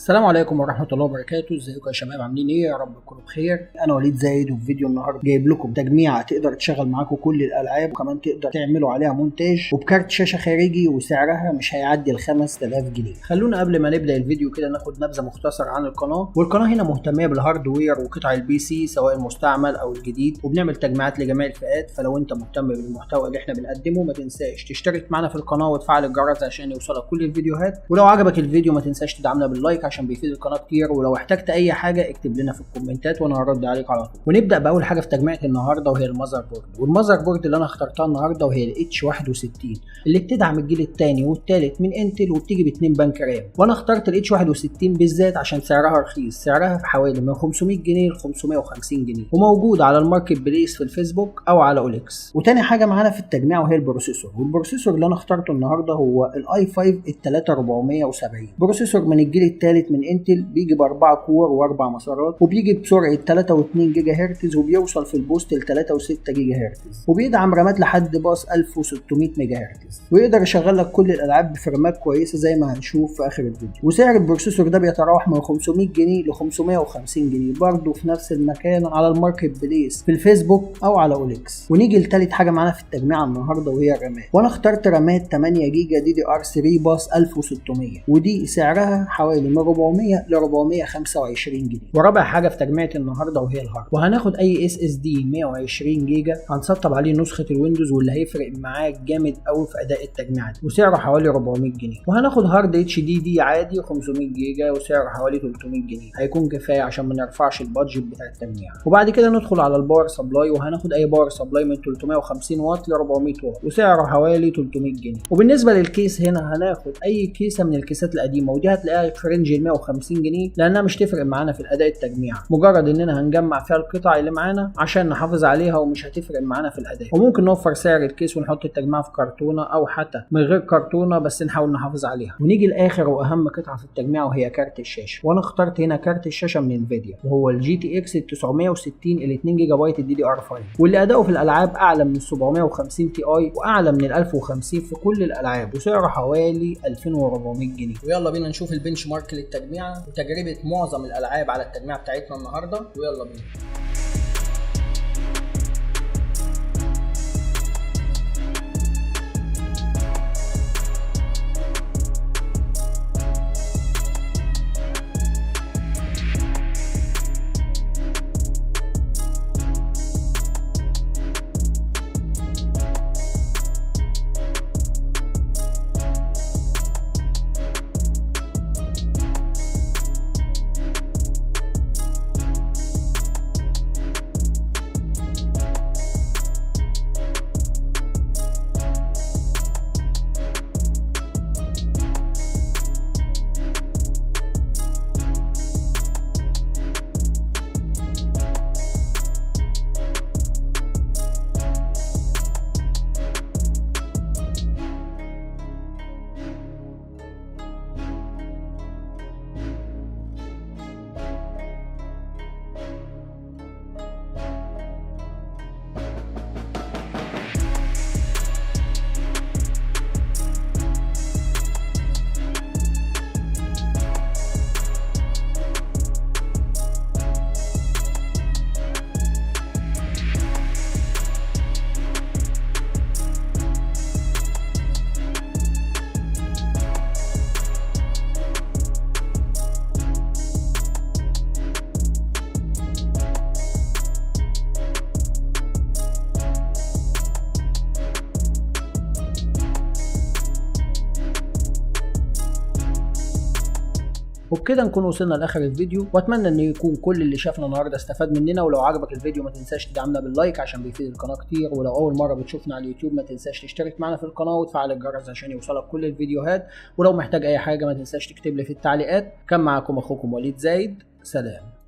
السلام عليكم ورحمة الله وبركاته. ازيكم يا شباب، عاملين ايه؟ يا رب تكونوا بخير. انا وليد زايد، وفي فيديو النهارده جايب لكم تجميعة تقدر تشغل معاكم كل الالعاب، وكمان تقدر تعملوا عليها مونتاج وبكارت شاشة خارجي، وسعرها مش هيعدي ال 5000 جنيه. خلونا قبل ما نبدأ الفيديو كده ناخد نبذة مختصرة عن القناة. والقناة هنا مهتمية بالهاردوير وقطع البي سي سواء المستعمل او الجديد، وبنعمل تجميعات لجميع الفئات. فلو انت مهتم بالمحتوى اللي احنا بنقدمه ما تنساش تشترك معنا في القناة وتفعل الجرس عشان يوصلك كل الفيديوهات. ولو عجبك الفيديو ما تنساش تدعمنا باللايك عشان بيفيد القناة كتير. ولو احتجت اي حاجه اكتب لنا في الكومنتات وانا هرد عليك على طول. ونبدا باول حاجه في تجميعه النهارده، وهي المذر بورد. والمذر بورد اللي انا اخترتها النهارده وهي الاتش 61 اللي بتدعم الجيل الثاني والثالث من انتل، وبتيجي ب2 بنك رام. وانا اخترت الاتش 61 بالذات عشان سعرها رخيص، سعرها في حوالي من 500 جنيه ل 550 جنيه، وموجود على الماركت بليس في الفيسبوك او على اوليكس. وتاني حاجه معانا في التجميع وهي البروسيسور. والبروسيسور اللي انا اخترته النهارده هو الاي 5 ال 3470، بروسيسور من الجيل الثالث من انتل، بيجي ب4 كور و4 مسارات، وبيجي بسرعه 3.2 جيجا هرتز، وبيوصل في البوست ل 3.6 جيجا هرتز، وبيدعم رامات لحد باص 1600 ميجا هرتز، ويقدر يشغل لك كل الالعاب بفريمات كويسه زي ما هنشوف في اخر الفيديو. وسعر البروسيسور ده بيتراوح من 500 جنيه ل 550 جنيه، برضه في نفس المكان على الماركت بليس في الفيسبوك او على اوليكس. ونيجي لتالت حاجه معانا في التجميع النهارده وهي الرامات. وانا اخترت رامات 8 جيجا دي دي ار 3 باص 1600، ودي سعرها حوالي من 400 ل 425 جنيه. ورابع حاجه في تجميعة النهارده وهي الهارد. وهناخد اي اس اس دي 120 جيجا، هنسطب عليه نسخه الويندوز، واللي هيفرق معاك جامد قوي في اداء التجميع دي، وسعره حوالي 400 جنيه. وهناخد هارد اتش دي دي عادي 500 جيجا، وسعره حوالي 300 جنيه، هيكون كفايه عشان ما نرفعش البادجت بتاع التجميع. وبعد كده ندخل على الباور سبلاي، وهناخد اي باور سبلاي من 350 واط ل 400 واط، وسعره حوالي 300 جنيه. وبالنسبه للكيس هنا هناخد اي كيسه من الكيسات القديمه، ودي هتلاقيها في رينج ال 150 جنيه، لانها مش تفرق معانا في الاداء التجميع، مجرد اننا هنجمع فيها القطع اللي معانا عشان نحافظ عليها، ومش هتفرق معانا في الاداء. وممكن نوفر سعر الكيس ونحط التجميع في كرتونه، او حتى من غير كرتونه بس نحاول نحافظ عليها. ونيجي لاخر واهم قطعه في التجميع وهي كارت الشاشه. وانا اخترت هنا كارت الشاشه من انفيديا، وهو الجي تي اكس 960 ال 2 جيجا بايت الدي دي ار 5، واللي اداؤه في الالعاب اعلى من 750 تي اي، واعلى من 1050 في كل الالعاب، وسعره حوالي 2400 جنيه. ويلا بينا نشوف البنش مارك للتجميع وتجربه معظم الالعاب على التجميع بتاعتنا النهارده، ويلا بينا. وبكده نكون وصلنا لاخر الفيديو، واتمنى ان يكون كل اللي شافنا النهارده استفاد مننا. ولو عجبك الفيديو ما تنساش تدعمنا باللايك عشان بيفيد القناه كتير. ولو اول مره بتشوفنا على اليوتيوب ما تنساش تشترك معنا في القناه وتفعل الجرس عشان يوصلك كل الفيديوهات. ولو محتاج اي حاجه ما تنساش تكتب لي في التعليقات. كان معاكم اخوكم وليد زايد، سلام.